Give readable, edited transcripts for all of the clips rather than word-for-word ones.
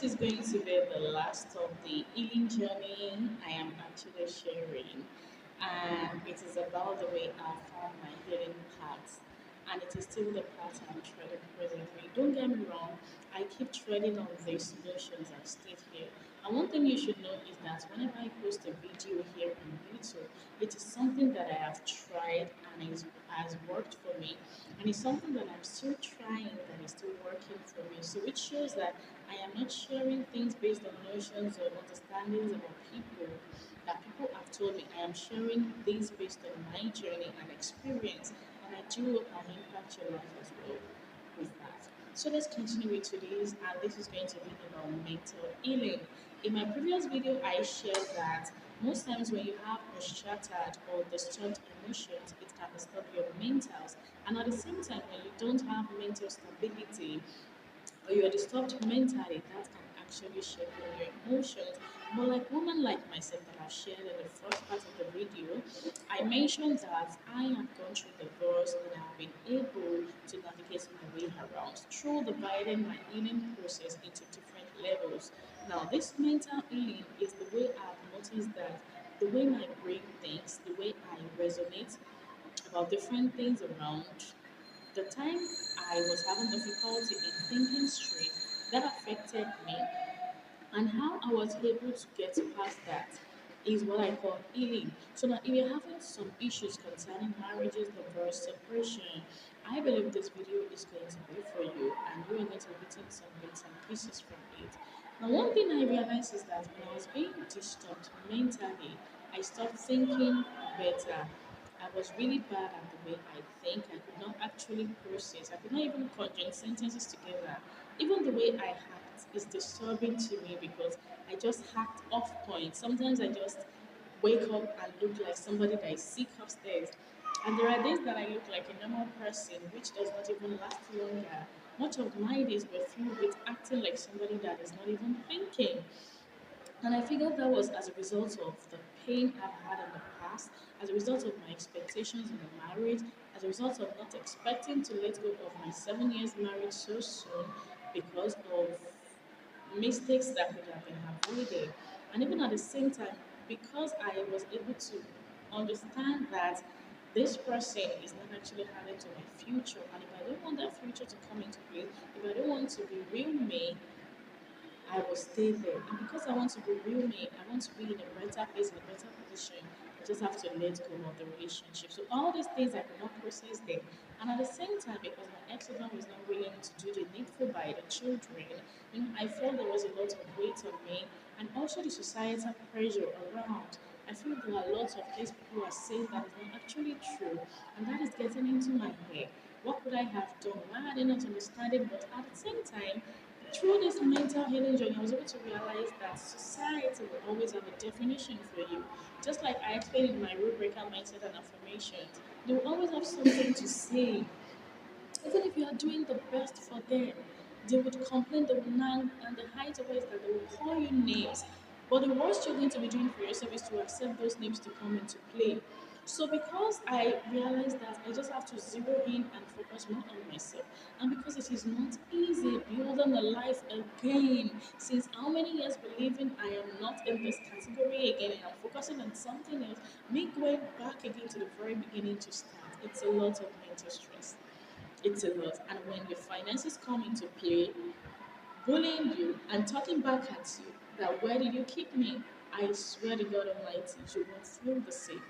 This is going to be the last of the healing journey I am actually sharing, and it is about the way I found my healing path, and it is still the path I'm treading presently. Don't get me wrong, I keep treading on these solutions I state here. And one thing you should know is that whenever I post a video here on YouTube, it is something that I have tried and it has worked for me, and it's something that I'm still trying that is still working for me. So it shows that I am not sharing things based on notions or understandings about people that people have told me. I am sharing things based on my journey and experience, and I do hope I impact your life as well with that. So let's continue with today's, and this is going to be about mental healing. In my previous video, I shared that most times when you have a shattered or disturbed emotions, it can disturb your mentals, and at the same time, when you don't have mental stability, or you're disturbed mentally, that can actually shape on your emotions. But like women like myself that I've shared in the first part of the video, I mentioned that I have gone through divorce and I've been able to navigate my way around through dividing my healing process into different levels. Now, this mental healing is the way I've noticed that the way my brain thinks, the way I resonate about different things around the time I was having difficulty in thinking straight, that affected me, and how I was able to get past that is what I call healing. So now, if you're having some issues concerning marriages, divorce, separation, I believe this video is going to be for you, and you are going to be getting some bits and pieces from it. Now, one thing I realized is that when I was being disturbed mentally, I stopped thinking better. I was really bad at the way I think. I could not actually process. I could not even conjure sentences together. Even the way I act is disturbing to me because I just act off point. Sometimes I just wake up and look like somebody that is sick upstairs. And there are days that I look like a normal person, which does not even last longer. Much of my days were filled with acting like somebody that is not even thinking. And I figured that was as a result of the pain I've had in the past, as a result of my expectations in the marriage, as a result of not expecting to let go of my 7 years marriage so soon because of mistakes that could have been avoided. And even at the same time, because I was able to understand that this person is not actually adding to my future, and if I don't want that future to come into place, if I don't want to be real me, I will stay there. And because I want to be real me, I want to be in a better place, in a better position, I just have to let go of the relationship. So all these things I could not process them. And at the same time, because my ex-husband was not willing to do the needful by the children, I felt there was a lot of weight on me, and also the societal pressure around. I feel there are lots of things people are saying that is not actually true, and that is getting into my head. What could I have done? Why I did not understand it? But at the same time, through this mental healing journey, I was able to realize that society will always have a definition for you. Just like I explained in my rubric on mindset and affirmations, they will always have something to say. Even if you are doing the best for them, they would complain, they would nag, and the height of it is that they will call you names. But the worst you're going to be doing for yourself is to accept those names to come into play. So because I realized that I just have to zero in and focus more on myself, and because it is not easy building a life again, since how many years believing I am not in this category again and I'm focusing on something else, me going back again to the very beginning to start, it's a lot of mental stress. It's a lot. And when your finances come into play, bullying you and talking back at you that where did you keep me? I swear to God Almighty, you won't feel the same.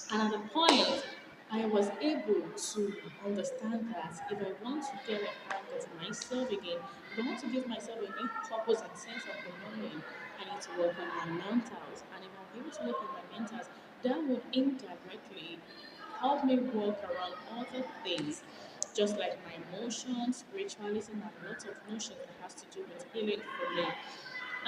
And at the point, I was able to understand that if I want to get a hang of myself again, if I want to give myself a new purpose and sense of belonging, I need to work on my mentals. And if I'm able to work on my mentals, that would indirectly help me work around other things, just like my emotions, spiritualism, and lots of notions that has to do with healing for me.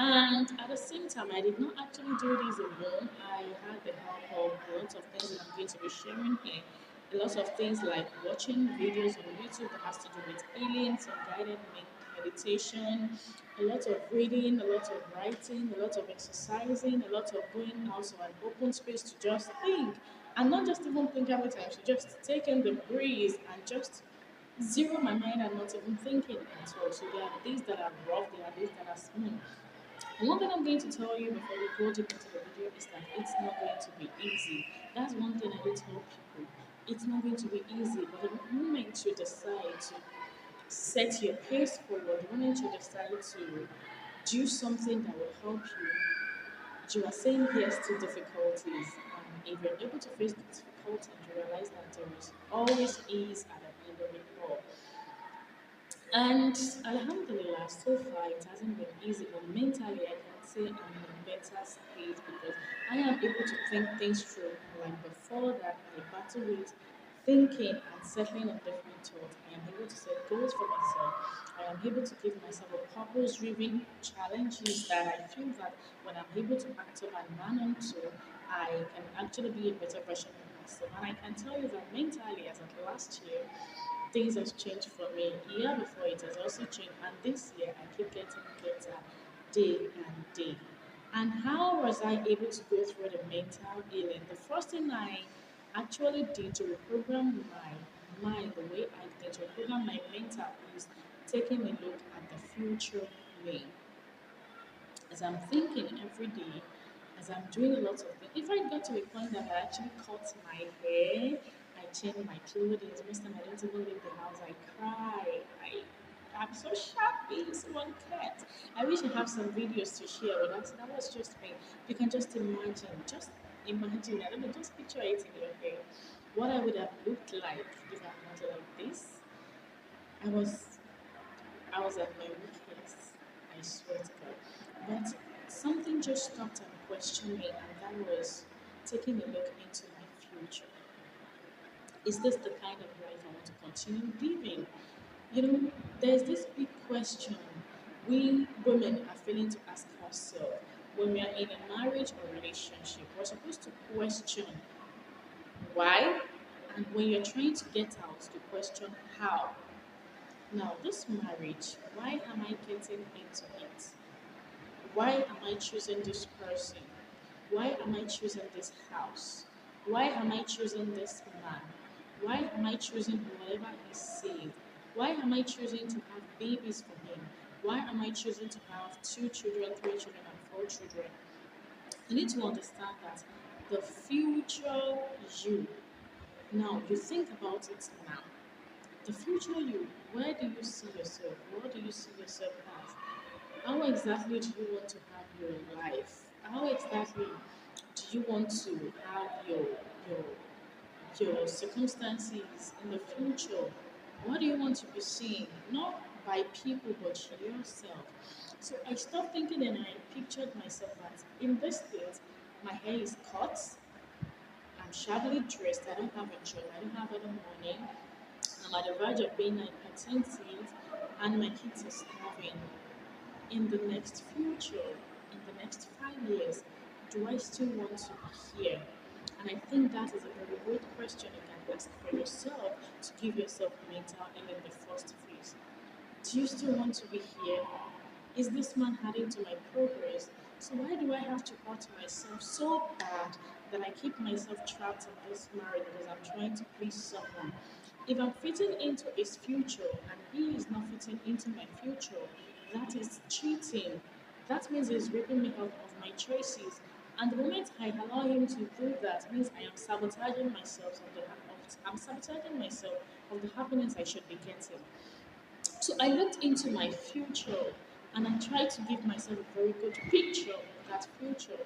And at the same time, I did not actually do this alone. I had the help of lots of things that I'm going to be sharing here. A lot of things like watching videos on YouTube that has to do with healing, some guided meditation, a lot of reading, a lot of writing, a lot of exercising, a lot of going out to an open space to just think. And not just even think every time, to just take in the breeze and just zero my mind and not even thinking at all. So there are days that are rough, there are days that are smooth. And one thing I'm going to tell you before we go deep into the video is that it's not going to be easy. That's one thing I do tell people. It's not going to be easy, but the moment you decide to set your pace forward, the moment you decide to do something that will help you are saying yes to difficulties. And if you're able to face the difficulties, you realize that there is always ease at the end of it all. And Alhamdulillah, so far it hasn't been easy, but mentally I can say I'm in a better state because I am able to think things through. Like before that, I battle with thinking and settling on different thoughts. I am able to set goals for myself. I am able to give myself a purpose-driven challenges that I feel that when I'm able to act up and run onto, I can actually be a better version of myself. And I can tell you that mentally, as of last year, things have changed for me. Year before it has also changed, and this year I keep getting better day and day. And how was I able to go through the mental healing? The first thing I actually did to reprogram my mind, the way I did to reprogram my mental, is taking a look at the future me. As I'm thinking every day, as I'm doing a lot of things, if I get to a point that I actually cut my hair, I change my clothes, most time I don't even leave the house, I cry, I'm so happy, someone cared. I wish I have some videos to share with us. That was just me. You can just imagine, I don't know, just picture it in your head. What I would have looked like if I had like this. I was I was at my weakest, I swear to God. But something just stopped and questioned me, and that was taking a look into my future. Is this the kind of life I want to continue living? You know, there's this big question we women are failing to ask ourselves when we are in a marriage or relationship. We're supposed to question why, and when you're trying to get out, to question how. Now, this marriage, why am I getting into it? Why am I choosing this person? Why am I choosing this house? Why am I choosing this man? Why am I choosing whatever he says? Why am I choosing to have babies for him? Why am I choosing to have two children, three children, and four children? You need to understand that the future you, now you think about it now. The future you, where do you see yourself? What do you see yourself as? How exactly do you want to have your life? How exactly do you want to have your your circumstances in the future? What do you want to be seen? Not by people but yourself. So I stopped thinking and I pictured myself as in this state, my hair is cut, I'm shabbily dressed, I don't have a job, I don't have any money, I'm at the verge of being hypertensive, and my kids are starving. In the next future, in the next 5 years, do I still want to be here? And I think that is a very good question you can ask for yourself to give yourself mental health in the first place. Do you still want to be here? Is this man adding to my progress? So why do I have to hurt myself so bad that I keep myself trapped in this marriage because I'm trying to please someone? If I'm fitting into his future and he is not fitting into my future, that is cheating. That means he's ripping me out of my choices. And the moment I allow him to do that means I am sabotaging myself I'm sabotaging myself of the happiness I should be getting. So I looked into my future and I tried to give myself a very good picture of that future.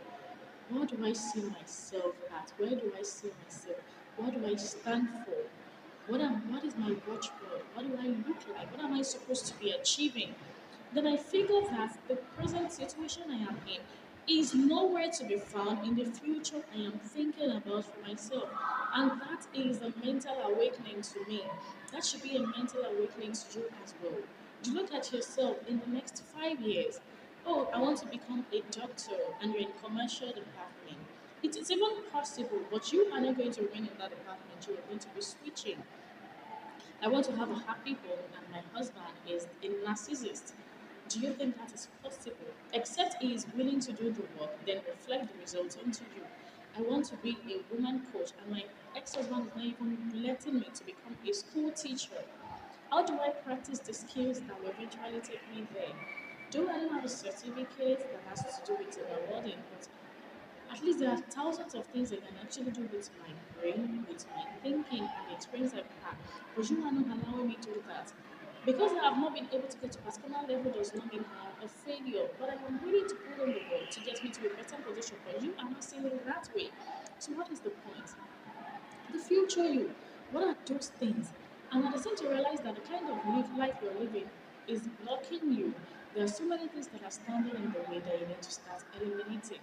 What do I see myself at? Where do I see myself? What do I stand for? What is my watchword? What do I look like? What am I supposed to be achieving? Then I figured that the present situation I am in is nowhere to be found in the future I am thinking about for myself. And that is a mental awakening to me. That should be a mental awakening to you as well. You look at yourself in the next 5 years. Oh, I want to become a doctor, and you're in commercial department. It is even possible, but you are not going to remain in that department. You are going to be switching. I want to have a happy home, and my husband is a narcissist. Do you think that is possible? Except he is willing to do the work, then reflect the results onto you. I want to be a woman coach, and my ex husband is not even letting me to become a school teacher. How do I practice the skills that will eventually take me there? Do I don't have a certificate that has to do with awarding, but at least there are thousands of things I can actually do with my brain, with my thinking, and the experience I've had. But you are not allowing me to do that. Because I have not been able to get to particular level does not mean I am a failure. But I am willing to put on the work to get me to a better position. But you are not seeing it that way. So what is the point? The future you. What are those things? And at the same time, you realize that the kind of life you're living is blocking you. There are so many things that are standing in the way that you need to start eliminating.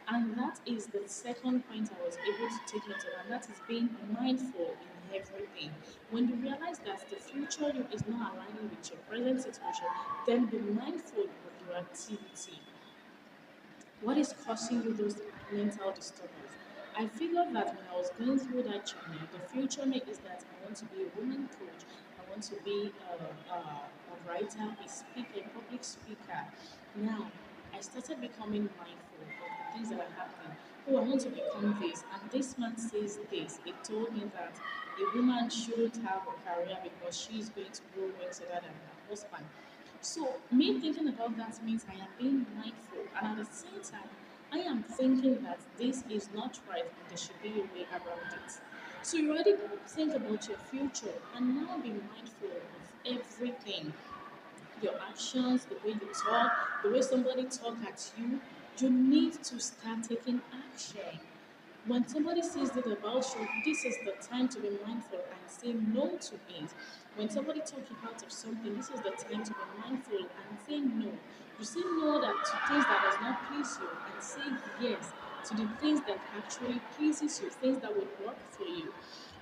And that is the second point I was able to take note of, and that is being mindful in everything. When you realize that the future you is not aligning with your present situation, then be mindful of your activity. What is causing you those mental disturbance? I figured that when I was going through that journey, the future me is that I want to be a woman coach, I want to be a writer, a speaker, a public speaker. Now, I started becoming mindful of the things that are happening. Oh, I want to become this, and this man says this. It told me that a woman shouldn't have a career because she is going to grow wiser than her husband. So me thinking about that means I am being mindful, and at the same time, I am thinking that this is not right and there should be a way around it. So you already think about your future and now be mindful of everything, your actions, the way you talk, the way somebody talk at you. You need to start taking action. When somebody says that about you, this is the time to be mindful and say no to it. When somebody talks you out of something, this is the time to be mindful and say no. You say no that to things that does not please you and say yes to the things that actually pleases you, things that will work for you.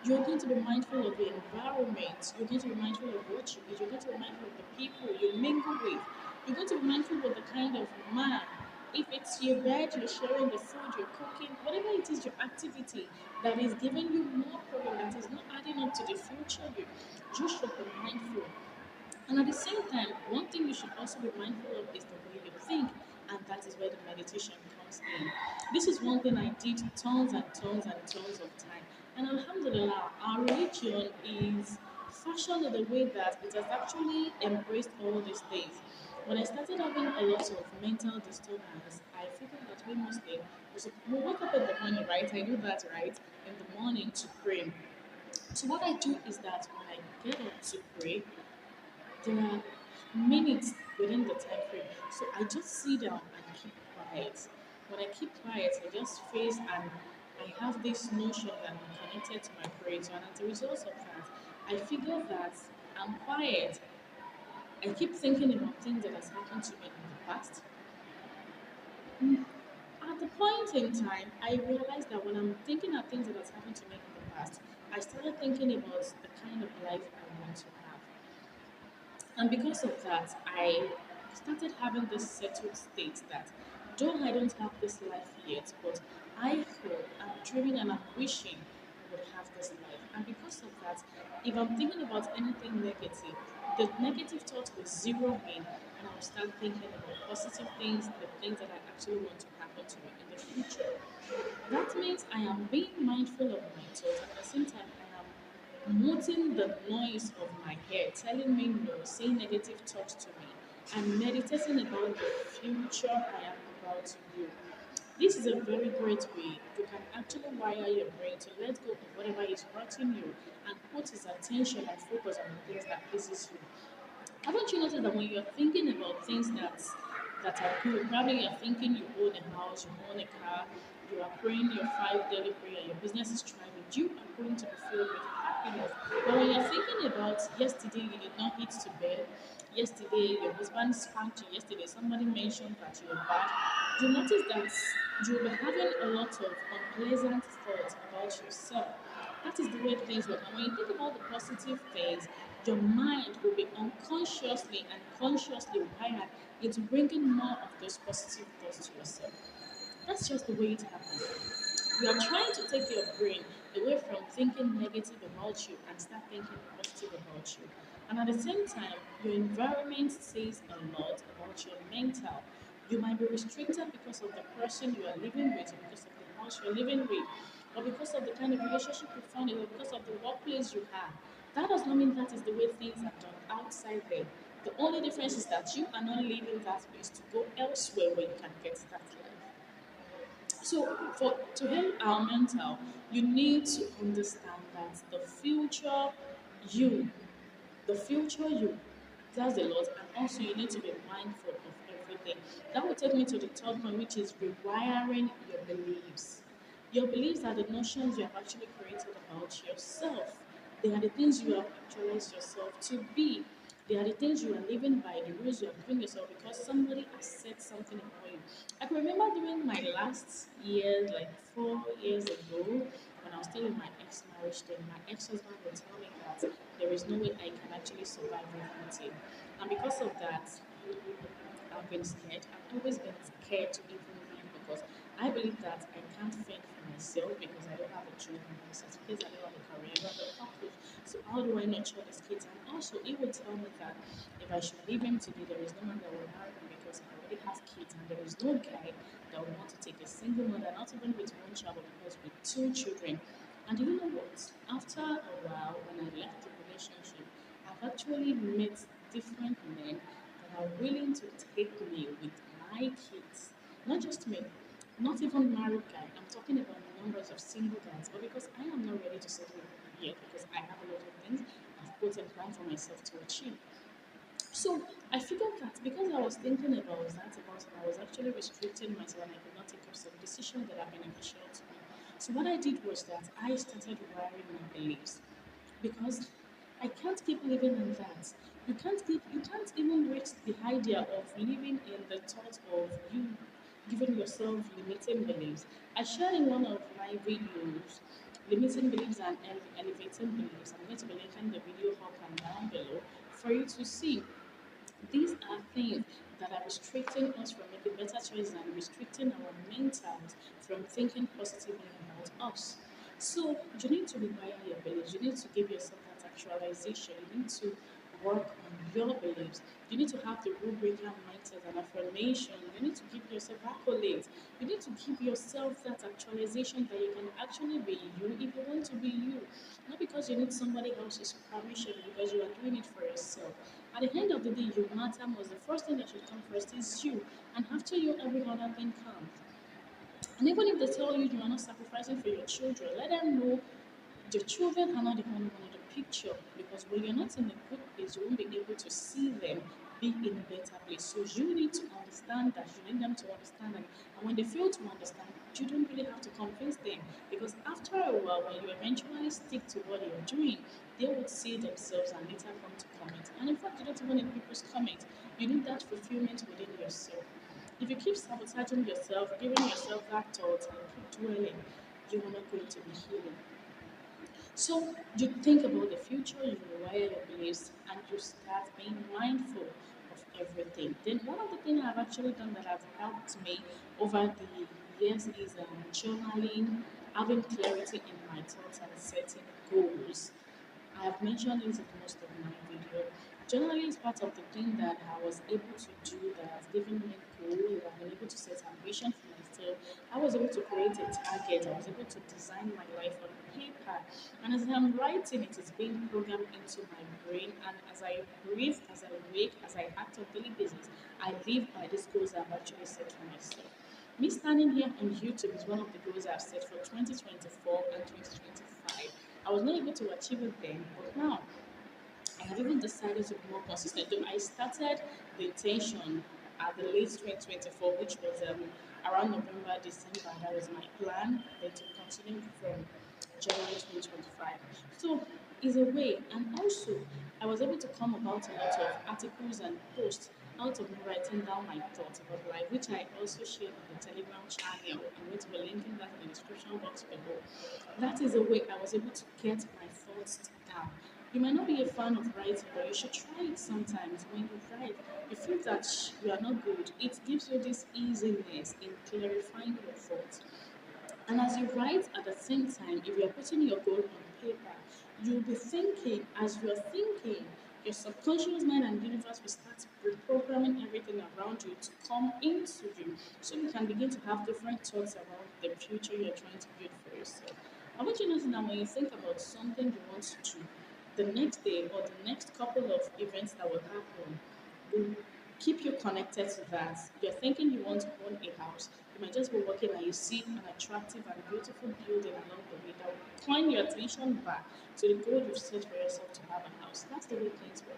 You're going to be mindful of the environment. You're going to be mindful of what you eat. You're going to be mindful of the people you mingle with. You're going to be mindful of the kind of man. If it's your bed, you're sharing the food, you're cooking, whatever it is, your activity that is giving you more problem, that is not adding up to the future you should be mindful. And at the same time, one thing you should also be mindful of is the way you think, and that is where the meditation comes in. This is one thing I did tons and tons and tons of time. And Alhamdulillah, our religion is fashioned in a way that it has actually embraced all these things. When I started having a lot of mental disturbance, I figured that we Muslims, we wake up in the morning, right? I do that, right? In the morning to pray. So what I do is that when I get up to pray, there are minutes within the time frame. So I just sit down and keep quiet. When I keep quiet, I just face and I have this notion that I'm connected to my creator. And as a result of that, I figure that I'm quiet. I keep thinking about things that has happened to me in the past. At the point in time, I realized that when I'm thinking of things that has happened to me in the past, I started thinking about the kind of life I want to have. And because of that, I started having this settled state that though I don't have this life yet, but I hope, I'm dreaming and I'm wishing I would have this life. And because of that, if I'm thinking about anything negative, the negative thoughts will zero in and I'll start thinking about positive things, the things that I actually want to happen to me in the future. That means I am being mindful of my thoughts and at the same time I am muting the noise of my head, telling me no, saying negative thoughts to me, and meditating about the future I am about to do. This is a very great way you can actually wire your brain to let go of whatever is hurting you and put its attention and focus on the things that pleases you. Haven't you noticed that when you're thinking about things that are good, probably you're thinking you own a house, you own a car, you are praying your five daily prayer, your business is thriving, you are going to be filled with happiness. But when you're thinking about yesterday you did not eat to bed, yesterday your husband spanked you, yesterday somebody mentioned that you were bad, you notice that you'll be having a lot of unpleasant thoughts about yourself. That is the way things work. And when you think about the positive things, your mind will be unconsciously and consciously wired into bringing more of those positive thoughts to yourself. That's just the way it happens. You are trying to take your brain away from thinking negative about you and start thinking positive about you. And at the same time, your environment says a lot about your mental. You might be restricted because of the person you are living with, or because of the house you're living with, or because of the kind of relationship you found, or because of the workplace you have. That does not mean that is the way things are done outside there. The only difference is that you are not leaving that place to go elsewhere where you can get that life. So, for to help our mental, you need to understand that you, the future you, that's a lot, and also you need to be mindful of everything. That will take me to the third one, which is rewiring your beliefs. Your beliefs are the notions you have actually created about yourself. They are the things you have actualized yourself to be. They are the things you are living by, the rules you have given yourself because somebody has said something about you. I can remember during my last year, like 4 years ago, when I was still in my ex-marriage, then my ex-husband would tell me that there is no way I can actually survive without him. And because of that, I've been scared. I've always been scared to even leave because I believe that I can't fend for myself because I don't have a job and no certificates, I don't have a career, I don't have a purpose. So how do I nurture these kids? And also, he would tell me that if I should leave him today, there is no one that will marry him because I already have kids, and there is no guy that will want to take a single mother, not even with one child, but because with two children. And you know what? After a while, when I left the relationship, I've actually met different men that are willing to take me with my kids. Not just me, not even married guy. I'm talking about the numbers of single guys. But because I am not ready to settle yet, because I have a lot of things I've put in plan for myself to achieve. So I figured that because I was thinking about that about it, I was actually restricting myself and I could not take up some decisions that are beneficial to me. So what I did was that I started wiring my beliefs because I can't keep living in that. You can't even reach the idea of living in the thought of you giving yourself limiting beliefs. I shared in one of my videos limiting beliefs and elevating beliefs. I'm going to be linking the video up and down below for you to see. These are things that are restricting us from making better choices and restricting our mentals from thinking positively about us. So you need to rewire your beliefs. You need to give yourself that actualization. You need to work on your beliefs. You need to have the rule breaker mindset and affirmation. You need to give yourself accolades. You need to give yourself that actualization that you can actually be you if you want to be you. Not because you need somebody else's permission, because you are doing it for yourself. At the end of the day, you matter most. The first thing that should come first is you. And after you, every other thing comes. And even if they tell you you are not sacrificing for your children, let them know the children are not the only one in the picture because when you're not in a good place, you won't be able to see them be in a better place. So you need to understand that. You need them to understand that. And when they fail to understand, you don't really have to convince them because after a while, when you eventually stick to what you're doing, they would see themselves and later come to comment. And in fact, you don't even need people's comment. You need that fulfillment within yourself. If you keep sabotaging yourself, giving yourself that thought, and keep dwelling, you are not going to be healing. So you think about the future, you rewire your beliefs, and you start being mindful of everything. Then one of the things I've actually done that has helped me over the years is journaling, having clarity in my thoughts, and setting goals. I have mentioned this in most of my video. Journaling is part of the thing that I was able to do that has given me goals. I've been able to set ambition for myself. I was able to create a target. I was able to design my life on paper. And as I'm writing, it is being programmed into my brain. And as I breathe, as I wake, as I act on daily basis, I live by these goals I've actually set for myself. Me standing here on YouTube is one of the goals I've set for 2024 and 2025. I was not able to achieve it then, but now I have even decided to be more consistent. Though I started the intention at the late 2024, which was around November, December. That was my plan. Then to continue from January 2025. So it's a way, and also I was able to come about a lot of articles and posts out of me writing down my thoughts about life, which I also shared on the Telegram channel. I'm going to be linking that in the description box below. That is a way I was able to get my thoughts down. You might not be a fan of writing, but you should try it sometimes. When you write, you feel that you are not good. It gives you this easiness in clarifying your thoughts. And as you write at the same time, if you're putting your goal on paper, you'll be thinking, as you're thinking, your subconscious mind and universe will start reprogramming everything around you to come into you. So you can begin to have different thoughts around the future you're trying to build for yourself. I want you to know that when you think about something you want to do, the next day or the next couple of events that will happen will keep you connected to that. You're thinking you want to own a house. You might just be walking and you see an attractive and beautiful building along the way that will point your attention back to the goal you've set for yourself to have a house. That's the way things work.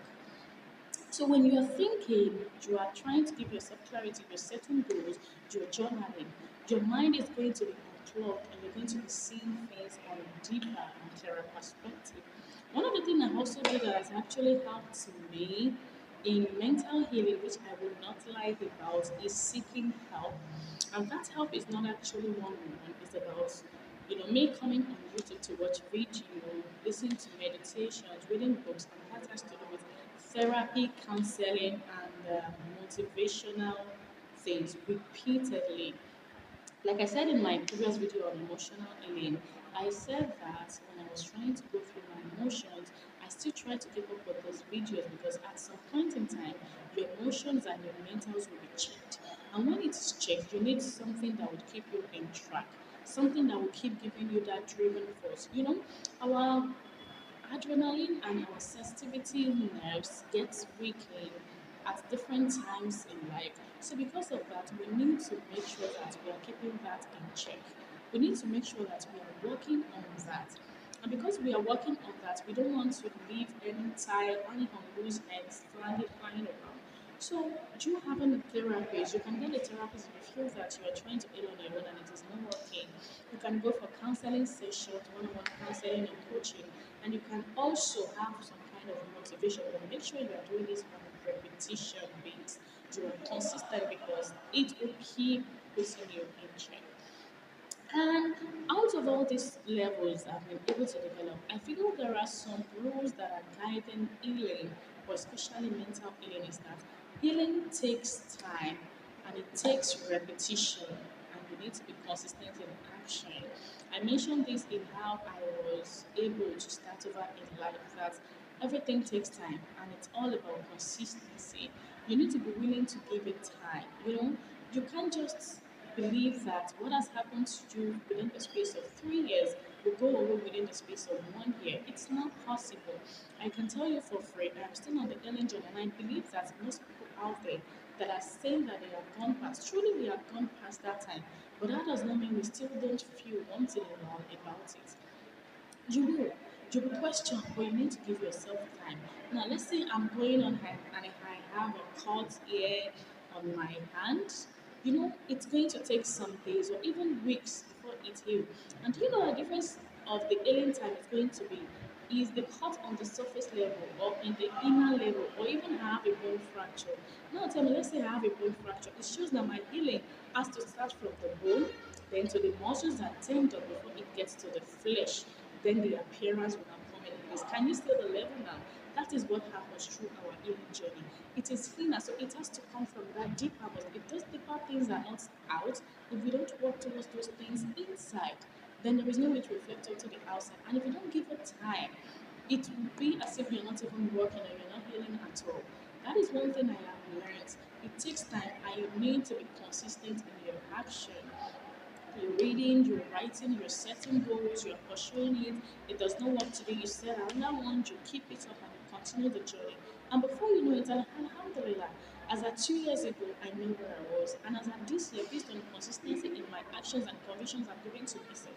So when you're thinking, you are trying to give yourself clarity, you're setting goals, you're journaling, your mind is going to be unclogged and you're going to be seeing things on a deeper and clearer perspective. One of the things I also do that has actually helped me in mental healing, which I would not lie about, is seeking help. And that help is not actually one on one, it's about me coming on YouTube to watch video, listening to meditations, reading books, and that has to do with therapy, counseling, and motivational things repeatedly. Like I said in my previous video on emotional healing, I said that when I was trying to go through my emotions, I still try to keep up with those videos because at some point in time, your emotions and your mentals will be checked. And when it is checked, you need something that would keep you in track, something that will keep giving you that driven force. Our adrenaline and our sensitivity nerves get weakened at different times in life. So because of that, we need to make sure that we are keeping that in check. We need to make sure that we are working on that. And because we are working on that, we don't want to leave any tie, any on loose ends flying around. So, do you have any therapist? You can get a therapist if you feel that you are trying to heal on your own and it is not working. You can go for counseling sessions, one-on-one counseling and coaching, and you can also have some kind of motivation. But make sure you are doing this on a repetition base. You are consistent because it will keep putting you in check. And out of all these levels I've been able to develop, I feel there are some rules that are guiding healing, but especially mental healing, is that healing takes time and it takes repetition, and you need to be consistent in action. I mentioned this in how I was able to start over in life, that everything takes time and it's all about consistency. You need to be willing to give it time. You can't just believe that what has happened to you within the space of 3 years will go away within the space of 1 year. It's not possible. I can tell you for free, I'm still on the early journey, and I believe that most people out there that are saying that they have gone past, truly we have gone past that time. But that does not mean we still don't feel wanting a lot about it. You will. You will question, but you need to give yourself time. Now, let's say I'm going on and I have a cut here on my hand. It's going to take some days or even weeks before it heals. And do you know the difference of the healing time is going to be? Is the cut on the surface level or in the inner level or even have a bone fracture? Now tell me, let's say I have a bone fracture. It shows that my healing has to start from the bone, then to the muscles and tendon before it gets to the flesh. Then the appearance will now come in place. Can you see the level now? That is what happens through our healing journey. It is inner, so it has to come from that deeper. But if those deeper things are not out, if we don't work towards those things inside, then there is no way to reflect onto the outside. And if you don't give it time, it will be as if you're not even working or you're not healing at all. That is one thing I have learned. It takes time and you need to be consistent in your action. You're reading, you're writing, you're setting goals, you're pursuing it. It does not work today, you set another one, you keep it up and you continue the journey. And before you know it, alhamdulillah, as at 2 years ago, I knew where I was. And as at this year, based on the consistency in my actions and convictions I'm giving to myself,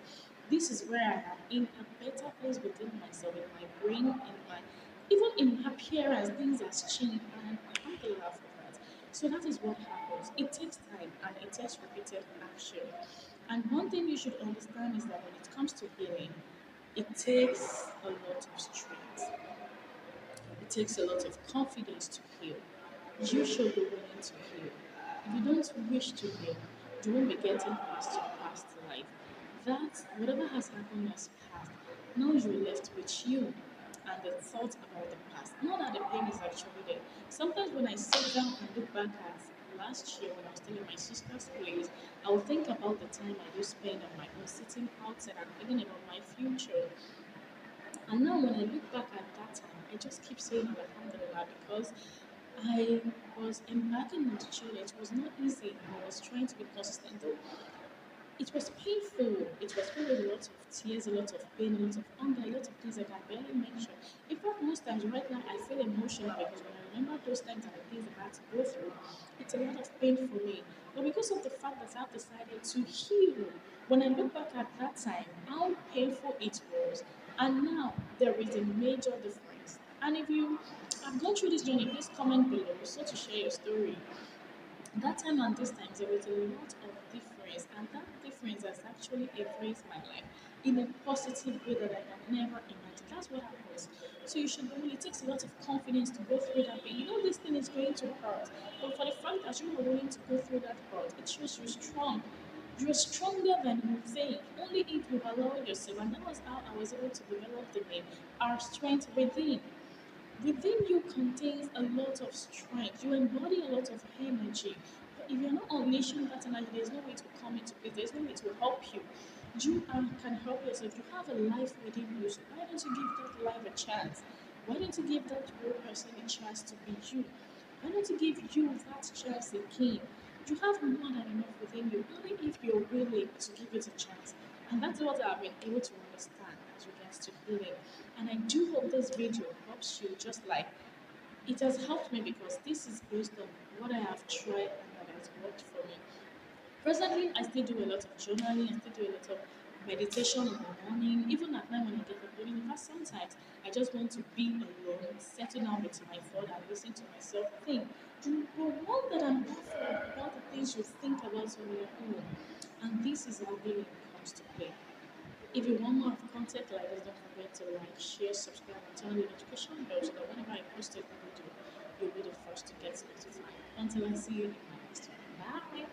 this is where I am in a better place within myself, in my brain, in my even in my appearance, things has changed and alhamdulillah for that. So that is what happens. It takes time and it takes repeated action. And one thing you should understand is that when it comes to healing, it takes a lot of strength. It takes a lot of confidence to heal. You should be willing to heal. If you don't wish to heal, you won't be getting past your past life. That whatever has happened has passed. Now you're left with you and the thought about the past. Not that the pain is actually there. Sometimes when I sit down and look back at last year when I was still in my sister's place, I will think about the time I used to spend on my own sitting outside and thinking about my future. And now when I look back at that time, I just keep saying Alhamdulillah because I was embarking on the journey. It was not easy. I was trying to be consistent. Though It was painful. It was filled with a lot of tears, a lot of pain, a lot of anger, a lot of things I can barely mention. In fact, most times right now I feel emotional because when I remember those times and the things I had to go through, it's a lot of pain for me. But because of the fact that I've decided to heal, when I look back at that time, how painful it was, and now there is a major difference. And if you have gone through this journey, please comment below so to share your story. That time and this time there was a lot of difference, and that difference has actually embraced my life in a positive way that I can never imagine. That's what happens. So you should believe it takes a lot of confidence to go through that pain. You know this thing is going to hurt, but for the fact that you are willing to go through that hurt, it shows you're strong. You're stronger than you think. Only if you allow yourself, and that was how I was able to develop the name, our strength within. Within you contains a lot of strength. You embody a lot of energy. But if you're not unleashing that energy, there's no way to come into place. There's no way to help you. You can help yourself. You have a life within you. So why don't you give that life a chance? Why don't you give that real person a chance to be you? Why don't you give you that chance again? You have more than enough within you, only if you're willing to give it a chance. And that's what I've been able to understand as regards to healing. And I do hope this video helps you, just like it has helped me, because this is based on what I have tried and that has worked for me. Presently, I still do a lot of journaling, I still do a lot of meditation in the morning, even at night when I get up. In fact, sometimes I just want to be alone, settle down with my phone and listen to myself think. The one that I'm baffled about the things you think about on your own. And this is how healing comes to play. If you want more of content like this, don't forget to like, share, subscribe, and turn on the notification bell so that whenever I post a video, you'll be the first to get notified. Until I see you in my next one. Bye.